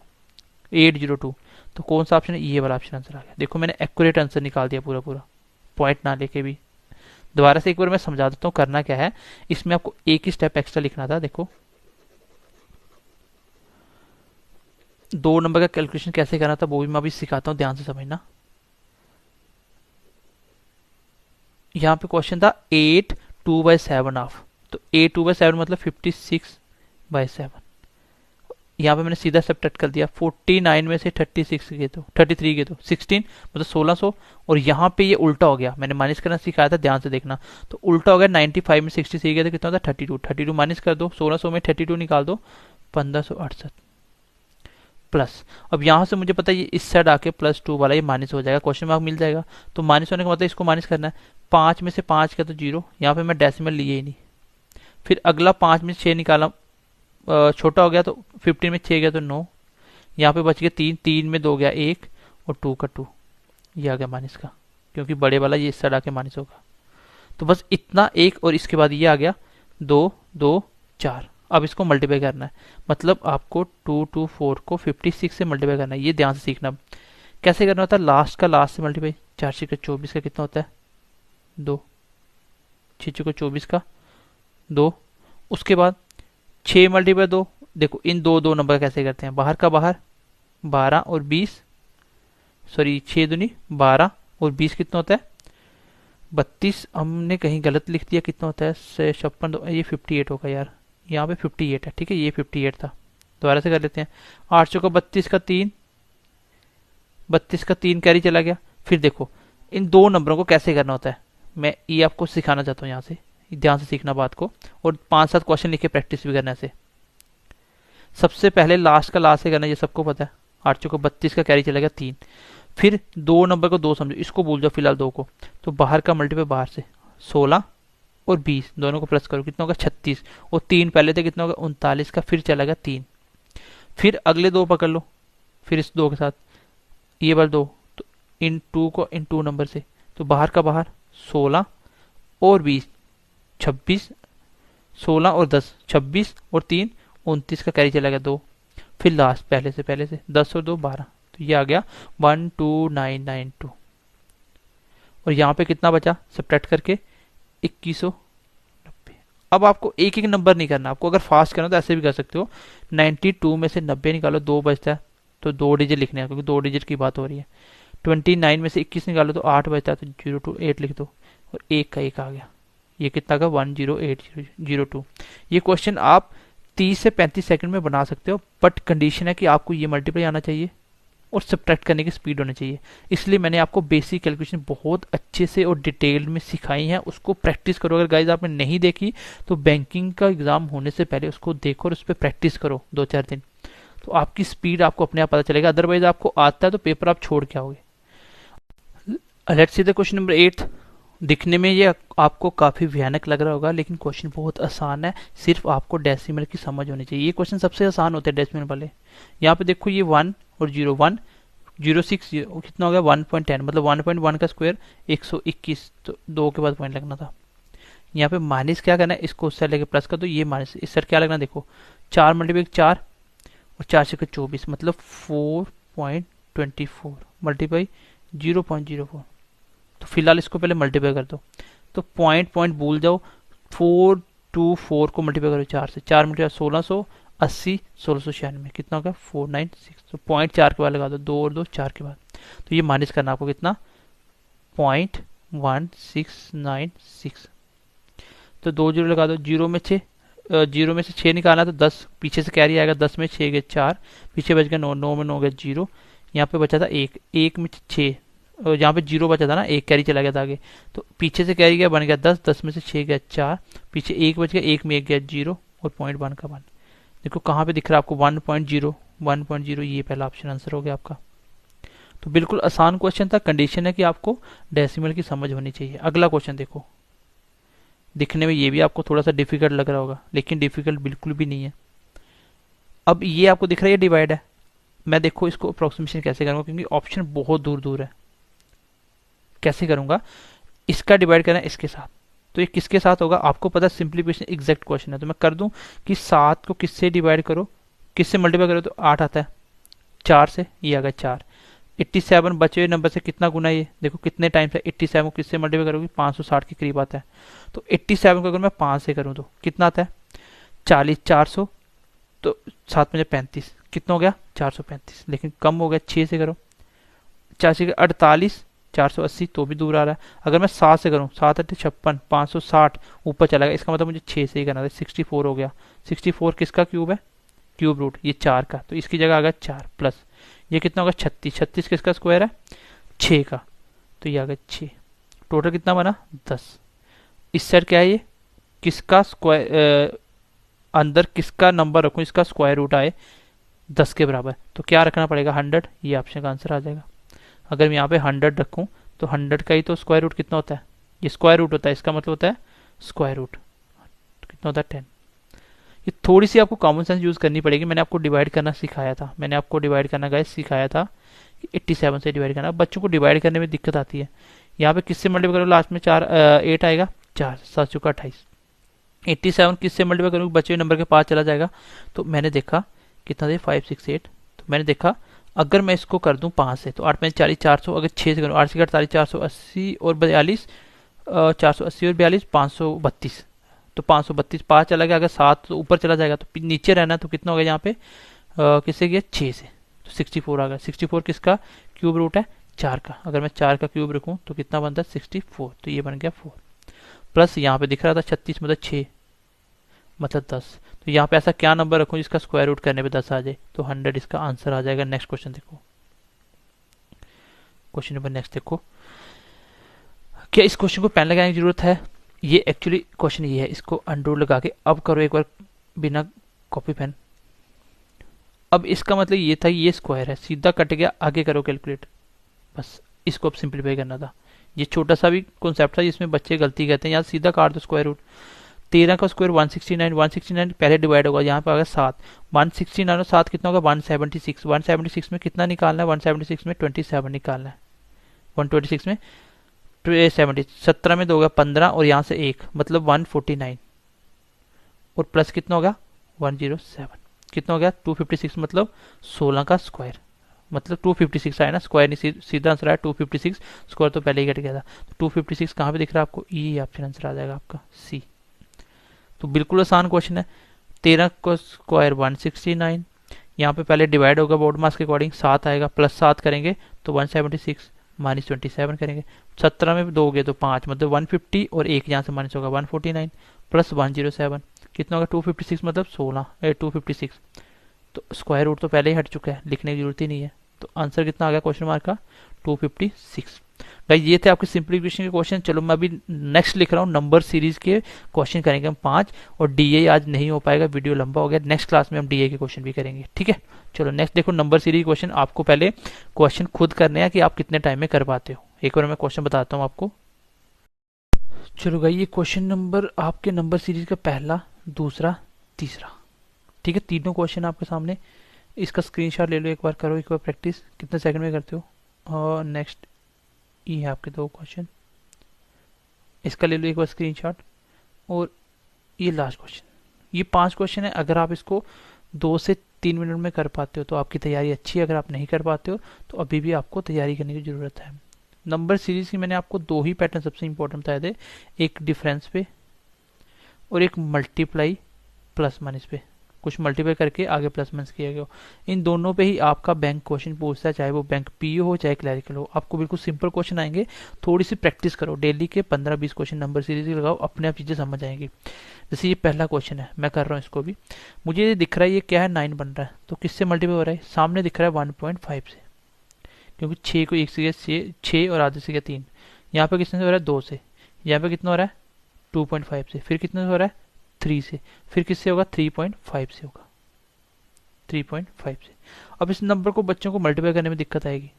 S2: 802। तो कौन सा ऑप्शन है, ये वाला ऑप्शन आंसर आ गया। देखो मैंने एक्यूरेट आंसर निकाल दिया पूरा पूरा, पॉइंट ना लेके भी। दोबारा से एक बार मैं समझा देता हूँ करना क्या है। इसमें आपको एक ही स्टेप एक्स्ट्रा लिखना था। देखो 2 नंबर का कैलकुलेशन कैसे करना था वो भी मैं अभी सिखाता हूँ, ध्यान से समझना। यहाँ पे क्वेश्चन था 8 2/7 ऑफ, तो 8 2/7 मतलब 56/7। यहाँ पे मैंने सीधा सब्ट्रैक्ट कर दिया। 49 में से 33 गए तो 16 मतलब 1600, और यहाँ पे ये उल्टा हो गया। मैंने माइनस करना सिखाया था, ध्यान से देखना। तो उल्टा हो गया, 95 में 63 गया तो कितना होता है 32 माइनस कर दो, 1600 में 32 निकाल दो, 1568 प्लस। अब यहाँ से मुझे पता है ये इस साइड आके +2 वाला ये माइनस हो जाएगा, क्वेश्चन मार्क मिल जाएगा। तो माइनस होने का मतलब इसको माइनस करना है। 5 में से 5 का तो 0, यहाँ पे मैं डेसिमल लिए ही नहीं। फिर अगला 5 में से 6 निकाला, छोटा हो गया तो 15 में 6 गया तो 9, यहाँ पे बच गया 3, 3 में 2 गया 1 और 2 का 2, ये आ गया माइनस का, क्योंकि बड़े वाला ये इस साइड आके माइनस होगा। तो बस इतना एक, और इसके बाद ये आ गया 2 2 4। अब इसको मल्टीप्लाई करना है, मतलब आपको 2 2 4 को 56 से मल्टीप्लाई करना है। ये ध्यान से सीखना कैसे करना होता है। लास्ट का लास्ट से मल्टीप्लाई, 4 6 का 24 का कितना होता है 2, 6 6 का 24 का 2। उसके बाद 6 मल्टीप्लाई 2, देखो इन दो नंबर कैसे करते हैं, बाहर का बाहर 12 और 20, सॉरी 6 दूनी 12 और 20 कितना होता है 32। हमने कहीं गलत लिख दिया, कितना होता है 56, ये 58 होगा यार, यहाँ पे 58 है, ठीक है ये 58 था। दोबारा से कर लेते हैं। 8 का 32 का 3, 32 का 3 कैरी चला गया। फिर देखो इन दो नंबरों को कैसे करना होता है, मैं ये आपको सिखाना चाहता हूँ, यहाँ से ध्यान से सीखना बात को, और 5-7 क्वेश्चन लिख के प्रैक्टिस भी करना से। सबसे पहले लास्ट का लास्ट से करना, ये सबको पता है। 8 का 32 का कैरी चला गया 3। फिर 2 नंबर को 2 समझो, इसको भूल जाओ फिलहाल 2 को। तो बाहर का मल्टीप्लाई बाहर से 16 और 20 दोनों को प्लस करो, कितना होगा 36, और 3 पहले थे कितना होगा 39 का, फिर चला गया 3। फिर अगले 2 पकड़ लो, फिर इस 2 के साथ ये बार 2, तो इन 2 को इन 2 नंबर से, तो बाहर का बाहर 16 और 20 26, 16 और 10 26 और 3 29 का कैरी चला गया 2। फिर लास्ट पहले से 10 और 2 12, तो ये आ गया 12992। और यहाँ पे कितना बचा सब्ट्रैक्ट करके 2190। अब आपको एक एक नंबर नहीं करना, आपको अगर फास्ट करना तो ऐसे भी कर सकते हो। 92 में से 90 निकालो, 2 बचता है तो 2 डिजिट लिखने हैं, क्योंकि 2 डिजिट की बात हो रही है। 29 में से 21 निकालो तो 8 बचता है, तो 028 लिख दो, और 1 का 1 आ गया। ये कितना का 10802। ये क्वेश्चन आप 30 से 35 सेकंड में बना सकते हो, बट कंडीशन है कि आपको ये मल्टीप्लाई आना चाहिए और सब्ट्रैक्ट करने की स्पीड होनी चाहिए। इसलिए मैंने आपको बेसिक कैलकुलेशन बहुत अच्छे से और डिटेल में सिखाई है, उसको प्रैक्टिस करो। अगर गाइज आपने नहीं देखी तो बैंकिंग का एग्जाम होने से पहले उसको देखो और उस पर प्रैक्टिस करो 2-4 दिन, तो आपकी स्पीड आपको अपने आप पता चलेगा। अदरवाइज आपको आता है तो पेपर आप छोड़ के आओगे। Let's see the question number 8। दिखने में ये आपको काफ़ी भयानक लग रहा होगा, लेकिन क्वेश्चन बहुत आसान है, सिर्फ आपको डेसिमल की समझ होनी चाहिए। ये क्वेश्चन सबसे आसान होते हैं डेसिमल वाले। यहाँ पे देखो ये 1 और 0 1 0 6 कितना हो गया 1.10, मतलब 1.1 का स्क्वायर 121, तो 2 के बाद पॉइंट लगना था। यहाँ पे माइनस क्या करना है, इसको उस साइड लेके प्लस कर दो, ये माइनस इस साइड क्या लगना देखो 4 मल्टीप्लाई 4 और 4 से 24, मतलब 4.24 मल्टीप्लाई 0.04। तो फिलहाल इसको पहले मल्टीप्लाई कर दो, तो पॉइंट भूल जाओ। 424 को मल्टीप्लाई करो 4 से, 4 मल्टीप्लाई 1680 1696 कितना होगा 496। तो 0.4 के बाद लगा दो, 2 और 2 4 के बाद, तो ये माइनस करना आपको कितना 0.1696। तो 2 जीरो लगा दो, 0 में से 6 निकालना, तो 10 पीछे से कैरी आएगा, 10 में 6 गए 4, पीछे बच गया 9, 9 में 9 गया 0, यहाँ पे बचा था 1 में 6 यहाँ पे 0 बचा था ना, 1 कैरी चला गया था आगे, तो पीछे से कैरी गया, बन गया 10, 10 में से 6 गया 4, पीछे 1 बच गया, 1 में 1 गया 0 और पॉइंट 1 का 1। देखो कहाँ पे दिख रहा है आपको 1.0, 1.0, ये पहला ऑप्शन आंसर हो गया आपका। तो बिल्कुल आसान क्वेश्चन था, कंडीशन है कि आपको डेसिमल की समझ होनी चाहिए। अगला क्वेश्चन देखो, दिखने में ये भी आपको थोड़ा सा डिफिकल्ट लग रहा होगा, लेकिन डिफिकल्ट बिल्कुल भी नहीं है। अब ये आपको दिख रहा है ये डिवाइड है, मैं देखो इसको अप्रोक्सीमेशन कैसे करूंगा, क्योंकि ऑप्शन बहुत दूर दूर है। कैसे करूंगा, इसका डिवाइड करना है इसके साथ, तो ये किसके साथ होगा आपको पता है, सिंप्लीफिकेशन एग्जैक्ट क्वेश्चन है। तो मैं कर दूं कि 7 को किससे डिवाइड करो, किससे मल्टीप्लाई करो, तो 8 आता है, 4 से, ये आ गया 4। 87 बचे हुए नंबर से कितना गुना, ये देखो कितने टाइम से 87 को किससे मल्टीप्लाई करोगे, 560 के करीब आता है। तो 87 को अगर मैं 5 से करूं तो कितना आता है, 40, 400, तो 7 में 35, कितना हो गया 435, लेकिन कम हो गया 6 से करो, 48, 480 तो भी दूर आ रहा है। अगर मैं 7 से करूं, 7 8 56, 560 ऊपर चला गया, इसका मतलब मुझे 6 से ही करना था, 64 हो गया। 64 किसका क्यूब है, क्यूब रूट ये 4 का, तो इसकी जगह आ गया 4 प्लस ये कितना होगा 36, 36 किसका स्क्वायर है 6 का, तो ये आ गया 6। टोटल कितना बना 10। इस साइड क्या है ये, किसका स्क्वायर, अंदर किसका नंबर रखूं इसका स्क्वायर रूट आए 10 के बराबर, तो क्या रखना पड़ेगा 100, ये ऑप्शन का आंसर आ जाएगा। अगर मैं यहाँ पे 100 रखूं तो 100 का ही तो स्क्वायर रूट कितना होता है, ये स्क्वायर रूट होता है, इसका मतलब होता है स्क्वायर रूट, तो कितना होता है 10। ये थोड़ी सी आपको कॉमन सेंस यूज करनी पड़ेगी, मैंने आपको डिवाइड करना सिखाया था, मैंने आपको डिवाइड करना गाइस सिखाया था कि 87 से डिवाइड करना। बच्चों को डिवाइड करने में दिक्कत आती है, यहाँ पे किससे मल्टीप्लाई करो लास्ट में 8 आएगा, 4 7 चुका 28, 87 किससे मल्टीप्लाई करूँगा बचे हुए नंबर के पास चला जाएगा, तो मैंने देखा कितना दे 568, तो मैंने देखा अगर मैं इसको कर दूं 5 से तो 8 में 40, 400, अगर 6 से करूँ 8 से 48, 480 और 42, 480 और 42 532, तो 532 5 चला गया, अगर 7 तो ऊपर चला जाएगा, तो नीचे रहना, तो कितना हो गया यहाँ पे किससे गया 6 से, तो 64 आ गया। 64 किसका क्यूब रूट है 4 का, अगर मैं 4 का क्यूब रखूँ तो कितना बनता है 64, तो ये बन गया 4 प्लस यहाँ पे दिख रहा था 36 मतलब 6 मतलब 10, तो यहाँ पे ऐसा क्या नंबर रखूं जिसका स्क्वायर रूट करने पे 10 आ जाए, तो 100 इसका आंसर आ जाएगा। नेक्स्ट क्वेश्चन देखो, क्वेश्चन नंबर नेक्स्ट देखो, क्या इस क्वेश्चन को पेन लगाने की जरूरत है, ये एक्चुअली क्वेश्चन ये है, इसको अंडू लगा के अब करो एक बार बिना कॉपी पेन। अब इसका मतलब ये था ये स्क्वायर है, सीधा कट गया, आगे करो कैलकुलेट, बस इसको अब सिंप्लीफाई करना था। ये छोटा सा भी कॉन्सेप्ट था जिसमें बच्चे गलती करते हैं, यहाँ सीधा काट दो स्क्वायर रूट, 13 का स्क्वायर 169, 169 पहले डिवाइड होगा, यहाँ पे आ गया 7, 169 और 7 कितना होगा 176, 176 में कितना निकालना है, 176 में 27 निकालना है, 126 में 70, 17 में 2 होगा 15 और यहाँ से 1 मतलब 149 और प्लस कितना होगा 107, कितना हो गया 256 मतलब 16 का स्क्वायर, मतलब 256 आया ना, स्क्वायर नहीं सीधा आंसर आया 256, स्क्वायर तो पहले ही कट गया था, तो 256 कहाँ पे दिख रहा है आपको, ये ऑप्शन आंसर आ जाएगा आपका सी। तो बिल्कुल आसान क्वेश्चन है, 13 का स्क्वायर 169, यहाँ पे पहले डिवाइड होगा बोर्ड मास के अकॉर्डिंग, 7 आएगा प्लस 7 करेंगे तो 176 माइनस 27 करेंगे, 17 में 2 गए तो 5 मतलब 150 और 1 यहाँ से माइनस होगा 149 प्लस 107 कितना होगा 256 मतलब 256, तो स्क्वायर रूट तो पहले ही हट चुका है, लिखने की जरूरत ही नहीं है, तो आंसर कितना आ गया क्वेश्चन मार्क का 256। गाइस ये थे आपके सिंप्लीफिकेशन के क्वेश्चन। चलो मैं अभी नेक्स्ट लिख रहा हूँ, नंबर सीरीज के क्वेश्चन करेंगे हम 5, और डीए आज नहीं हो पाएगा, वीडियो लंबा हो गया, नेक्स्ट क्लास में हम डीए के क्वेश्चन भी करेंगे, ठीक है। चलो नेक्स्ट देखो, नंबर सीरीज क्वेश्चन, आपको पहले क्वेश्चन खुद करने हैं कि आप कितने टाइम में कर पाते हो। एक बार मैं क्वेश्चन बताता हूँ आपको। चलो गाइस ये क्वेश्चन नंबर आपके नंबर सीरीज का पहला, दूसरा, तीसरा, ठीक है, तीनों क्वेश्चन आपके सामने, इसका स्क्रीनशॉट ले लो, एक बार करो एक बार प्रैक्टिस, कितने सेकंड में करते हो। और नेक्स्ट ये है आपके 2 क्वेश्चन, इसका ले लो एक बार स्क्रीनशॉट, और ये लास्ट क्वेश्चन, ये 5 क्वेश्चन है। अगर आप इसको 2 से 3 मिनट में कर पाते हो तो आपकी तैयारी अच्छी है, अगर आप नहीं कर पाते हो तो अभी भी आपको तैयारी करने की ज़रूरत है। नंबर सीरीज की मैंने आपको 2 ही पैटर्न सबसे इंपॉर्टेंट बताए थे, एक डिफरेंस पे और एक मल्टीप्लाई प्लस माइनस पे, कुछ मल्टीप्लाई करके आगे प्लस माइनस किया गया हो। इन दोनों पे ही आपका बैंक क्वेश्चन पूछता है, चाहे वो बैंक पीओ हो चाहे क्लैरिकल हो, आपको बिल्कुल सिंपल क्वेश्चन आएंगे। थोड़ी सी प्रैक्टिस करो, डेली के 15-20 क्वेश्चन नंबर सीरीज के लगाओ, अपने आप चीज़ें समझ आएंगी। जैसे ये पहला क्वेश्चन है, मैं कर रहा हूँ इसको भी, मुझे ये दिख रहा है ये क्या है 9 बन रहा है, तो किससे मल्टीप्लाई हो रहा है, सामने दिख रहा है 1.5 से, क्योंकि 6 को 1 से गया 6 और आधे से गया 3। यहाँ पे कितने से हो रहा है 2 से। यहाँ पे कितना हो रहा है 2.5 से। फिर कितने से हो रहा है 3 से। फिर किससे होगा 3.5 से होगा, 3.5 से। अब इस नंबर को बच्चों को मल्टीप्लाई करने में दिक्कत आएगी,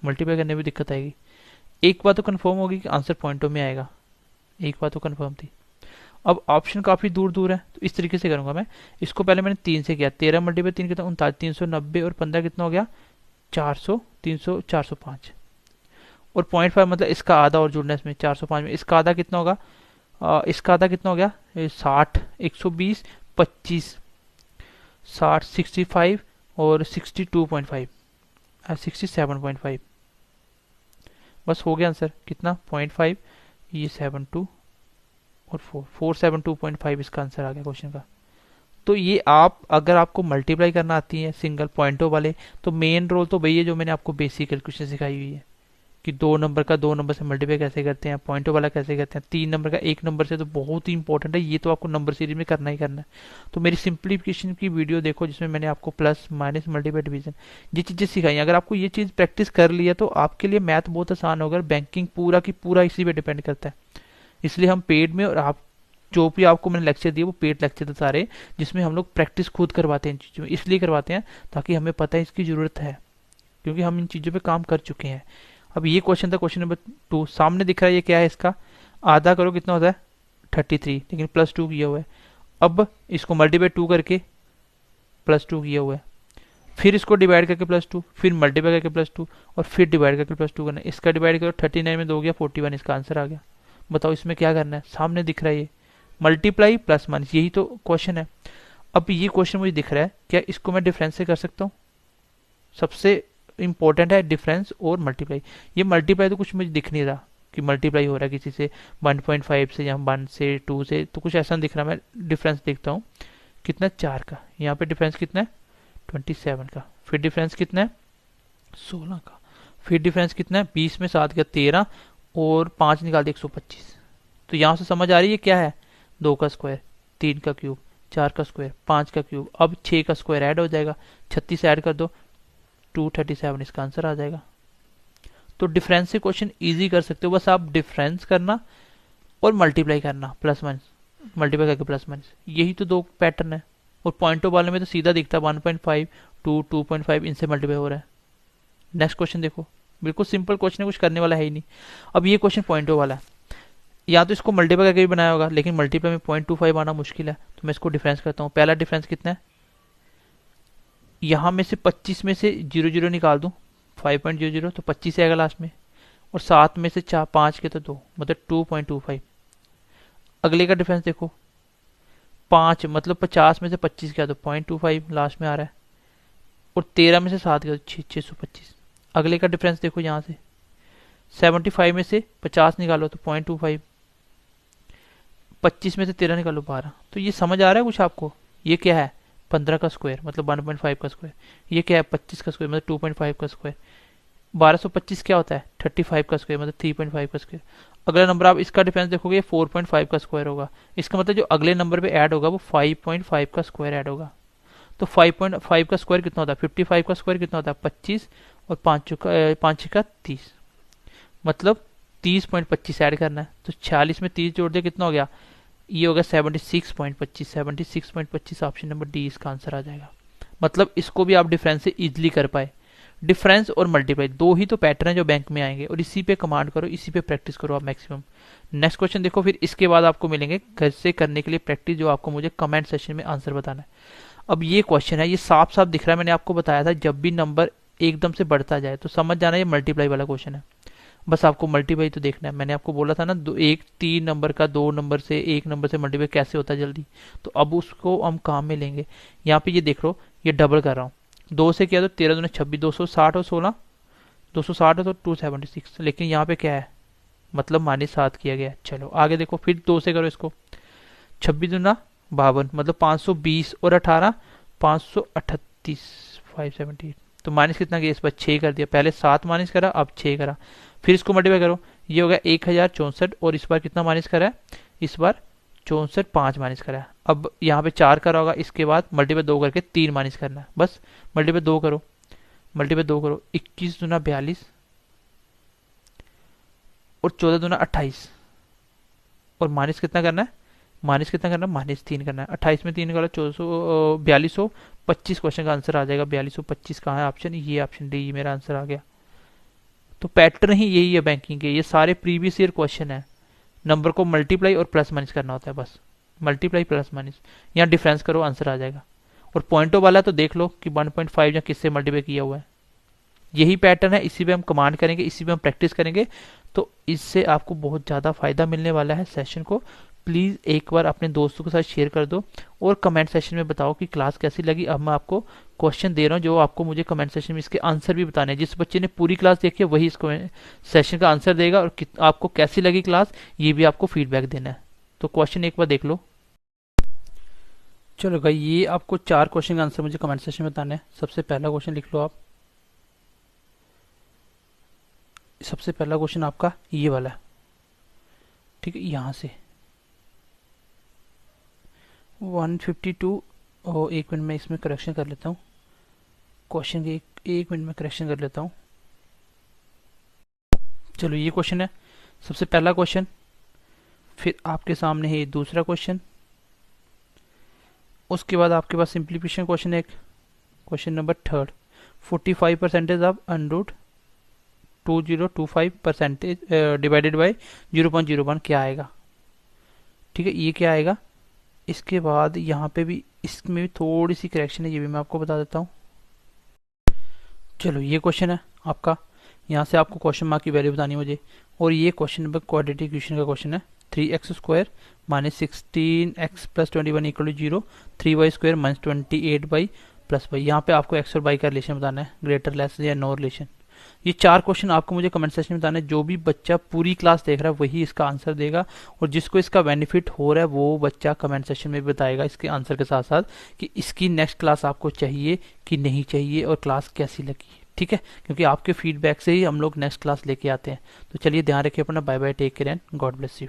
S2: मल्टीप्लाई करने में दिक्कत आएगी। एक बात तो कंफर्म होगी कि आंसर पॉइंटों में आएगा, एक बात तो कंफर्म थी। अब ऑप्शन काफी दूर दूर है, तो इस तरीके से करूंगा मैं। इसको पहले मैंने 3 से किया, 13 मल्टीप्लाई 3 कितना 39, 390 और 15 कितना हो गया 400, 300, 405 और 0.5 मतलब इसका आधा और जुड़ना है इसमें 405 में। इसका आधा कितना होगा, इसका आधा कितना हो गया 60, 120, 25, 60, 65 और 62.5, 67.5। बस हो गया आंसर कितना 0.5, ये 72 और 472.5 इसका आंसर आ गया क्वेश्चन का। तो ये आप अगर आपको मल्टीप्लाई करना आती है सिंगल पॉइंटों वाले, तो मेन रोल तो वही है जो मैंने आपको बेसिक कैलकुलेशन सिखाई हुई है कि 2 नंबर का 2 नंबर से मल्टीप्लाई कैसे करते हैं, पॉइंटों वाला कैसे करते हैं, 3 नंबर का 1 नंबर से, तो बहुत ही इंपॉर्टेंट है ये, तो आपको नंबर सीरीज में करना ही करना है। तो मेरी सिंप्लीफिकेशन की वीडियो देखो जिसमें मैंने आपको प्लस माइनस मल्टीप्लाई डिवीजन ये चीजें सिखाई। अगर आपको ये चीज प्रैक्टिस कर लिया तो आपके लिए मैथ बहुत आसान होगा। बैंकिंग पूरा की पूरा इसी पे डिपेंड करता है, इसलिए हम पेड में, और आप जो भी आपको मैंने लेक्चर दिए वो पेड लेक्चर थे सारे, जिसमें हम लोग प्रैक्टिस खुद करवाते हैं इन चीज़ों में। इसलिए करवाते हैं ताकि हमें पता है इसकी ज़रूरत है, क्योंकि हम इन चीज़ों पे काम कर चुके हैं। अब ये क्वेश्चन था क्वेश्चन नंबर 2, सामने दिख रहा है ये क्या है, इसका आधा करो कितना होता है 33, लेकिन +2 किया हुआ है। अब इसको मल्टीप्लाई 2 करके +2 किया हुआ है, फिर इसको डिवाइड करके +2, फिर मल्टीप्लाई करके +2 और फिर डिवाइड करके +2 करना है। इसका डिवाइड करो 39 में 2 गया 41, इसका आंसर आ गया। बताओ इसमें क्या करना है, सामने दिख रहा है ये मल्टीप्लाई प्लस माइनस, यही तो क्वेश्चन है। अब ये क्वेश्चन मुझे दिख रहा है, क्या इसको मैं डिफरेंस से कर सकता हूँ? सबसे इंपॉर्टेंट है डिफरेंस और मल्टीप्लाई। ये मल्टीप्लाई तो कुछ मुझे दिख नहीं रहा कि मल्टीप्लाई हो रहा है किसी से 1.5 से या 1 से 2 से, तो कुछ ऐसा दिख रहा। मैं डिफरेंस देखता हूँ कितना 4 का, यहाँ पे डिफरेंस कितना है 27 का, फिर डिफरेंस कितना है 16 का, फिर डिफरेंस कितना है 20 में 7 का 13 और 5 निकाल दिया 125। तो यहाँ से समझ आ रही है क्या है, 2 का स्क्वायर, 3 का क्यूब, 4 का स्क्वायर, 5 का क्यूब, अब 6 का स्क्वायर ऐड हो जाएगा, 36 ऐड कर दो 237, इसका आंसर आ जाएगा। तो डिफरेंस से क्वेश्चन इजी कर सकते हो, बस आप डिफरेंस करना और मल्टीप्लाई करना प्लस माइनस, मल्टीप्लाई करके प्लस माइनस, यही तो 2 पैटर्न है। और पॉइंटों वाले में तो सीधा दिखता है 1.5, 2, 2.5 इनसे मल्टीप्लाई हो रहा है। नेक्स्ट क्वेश्चन देखो, बिल्कुल सिंपल क्वेश्चन है, कुछ करने वाला है ही नहीं। अब ये क्वेश्चन पॉइंटों वाला है, या तो इसको मल्टीप्लाई करके भी बनाया होगा, लेकिन मल्टीप्लाई में 0.25 आना मुश्किल है, तो मैं इसको डिफरेंस करता हूँ। पहला डिफरेंस कितना है, यहाँ में से 25 में से 0 निकाल दूं 5.00, तो 25 आएगा लास्ट में, और 7 में से 4 5 के तो 2, मतलब 2.25। अगले का डिफरेंस देखो 5 मतलब 50 में से 25 क्या, तो 0.25 लास्ट में आ रहा है, और 13 में से 7 क्या, तो 625। अगले का डिफरेंस देखो यहाँ से 75 में से 50 निकालो तो 0.25, 25 में से 13 निकालो 12। तो ये समझ आ रहा है कुछ आपको, ये क्या है 15 का स्क्वायर मतलब 1.5 का स्क्वायर, ये क्या है 25 का स्क्वायर मतलब 2.5 का स्क्वायर, 1225 क्या होता है 35 का स्क्वायर मतलब 3.5 का स्क्वायर। अगला नंबर आप इसका डिफरेंस देखोगे 4.5 का स्क्वायर होगा, इसका मतलब जो अगले नंबर पे ऐड होगा वो 5.5 का स्क्वायर ऐड होगा। तो 5.5 का स्क्वायर कितना होता है 55 का स्क्वायर कितना होता है 25 और 5 का 30, मतलब 30.25 ऐड करना है। तो 46 में 30 जोड़ दे कितना हो गया, ये होगा 76.25, 76.25 ऑप्शन नंबर डी इसका आंसर आ जाएगा। मतलब इसको भी आप डिफरेंस से इजीली कर पाए। डिफरेंस और मल्टीप्लाई 2 ही तो पैटर्न है जो बैंक में आएंगे, और इसी पे कमांड करो, इसी पे प्रैक्टिस करो आप मैक्सिमम। नेक्स्ट क्वेश्चन देखो, फिर इसके बाद आपको मिलेंगे घर से करने के लिए प्रैक्टिस, जो आपको मुझे कमेंट सेक्शन में आंसर बताना है। अब ये क्वेश्चन है, ये साफ साफ दिख रहा है, मैंने आपको बताया था जब भी नंबर एकदम से बढ़ता जाए तो समझ जाना ये मल्टीप्लाई वाला क्वेश्चन है। बस आपको मल्टीप्लाई तो देखना है। मैंने आपको बोला था ना 3 नंबर का 2 नंबर से 1 नंबर से मल्टीप्लाई कैसे होता है जल्दी, तो अब उसको हम काम में लेंगे। यहाँ पे ये देख लो, ये डबल कर रहा हूँ, 2 से किया तो 13 दूनी 26, 260 और 16 260 तो 276, लेकिन यहाँ पे क्या है मतलब -7 किया गया। चलो आगे देखो, फिर 2 से करो इसको, 26 दूना 52 मतलब 520 और 18 538 578, तो माइनस कितना किया इस बार 6 कर दिया, पहले 7 माइनस करा अब 6 करा, फिर इसको मल्टीप्लाई करो, ये होगा 1064 और इस बार कितना माइनस करा है, इस बार 64 5 माइनस करा है। अब यहाँ पे 4 करा होगा, इसके बाद मल्टीप्लाई 2 करके 3 माइनस करना है, बस मल्टीप्लाई 2 करो, मल्टीप्लाई 2 करो, 21 दूना 42 और 14 दूना 28 और माइनस कितना करना है, माइनस कितना करना है, माइनस 3 करना है। 28 में 3 निकाला 4225 क्वेश्चन का आंसर आ जाएगा। 4225 कहाँ है ऑप्शन, ये ऑप्शन डी मेरा आंसर आ गया। तो पैटर्न ही यही है बैंकिंग के, ये सारे प्रीवियस ईयर क्वेश्चन है। नंबर को मल्टीप्लाई और प्लस माइनस करना होता है, बस मल्टीप्लाई प्लस माइनस, यहाँ डिफरेंस करो आंसर आ जाएगा। और पॉइंटों वाला तो देख लो कि 1.5 या किससे मल्टीप्लाई किया हुआ है। यही पैटर्न है, इसी पे हम कमांड करेंगे, इसी पे हम प्रैक्टिस करेंगे। तो इससे आपको बहुत ज़्यादा फायदा मिलने वाला है सेशन को। प्लीज़ एक बार अपने दोस्तों के साथ शेयर कर दो और कमेंट सेशन में बताओ कि क्लास कैसी लगी। अब मैं आपको क्वेश्चन दे रहा हूँ जो आपको मुझे कमेंट सेशन में इसके आंसर भी बताने हैं। जिस बच्चे ने पूरी क्लास देखी है वही इसको सेशन का आंसर देगा, और आपको कैसी लगी क्लास ये भी आपको फीडबैक देना है। तो क्वेश्चन एक बार देख लो। चलो भाई, ये आपको 4 क्वेश्चन का आंसर मुझे कमेंट सेशन में बताना है। सबसे पहला क्वेश्चन लिख लो आप। सबसे पहला क्वेश्चन आपका ये वाला है, ठीक है। यहाँ से 152 और 1 मिनट में इसमें करेक्शन कर लेता हूँ। क्वेश्चन के एक मिनट में करेक्शन कर लेता हूँ। चलो ये क्वेश्चन है, सबसे पहला क्वेश्चन। फिर आपके सामने है दूसरा क्वेश्चन। उसके बाद आपके पास सिंप्लीफिकेशन क्वेश्चन है एक, question number 3। 45% of under root 2025% divided by 0.01 क्या आएगा, ठीक है, ये क्या आएगा। इसके बाद यहाँ पे भी, इसमें भी थोड़ी सी करेक्शन है, ये भी मैं आपको बता देता हूँ। चलो ये क्वेश्चन है आपका, यहाँ से आपको क्वेश्चन मार्क की वैल्यू बतानी है मुझे। और ये क्वेश्चन नंबर क्वाड्रेटिक इक्वेशन का क्वेश्चन है। 3x² minus 16x plus 21 equal to 0, 3y² minus 28y plus y। यहाँ पे आपको x और y का रिलेशन बताना है, ग्रेटर लेस या नो रिलेशन। ये 4 क्वेश्चन आपको मुझे कमेंट सेक्शन में बताना है। जो भी बच्चा पूरी क्लास देख रहा है वही इसका आंसर देगा, और जिसको इसका बेनिफिट हो रहा है वो बच्चा कमेंट सेक्शन में बताएगा इसके आंसर के साथ साथ कि इसकी नेक्स्ट क्लास आपको चाहिए कि नहीं चाहिए और क्लास कैसी लगी, ठीक है। क्योंकि आपके फीडबैक से ही हम लोग नेक्स्ट क्लास लेके आते हैं। तो चलिए ध्यान रखिए अपना। Bye bye, take care and God bless you.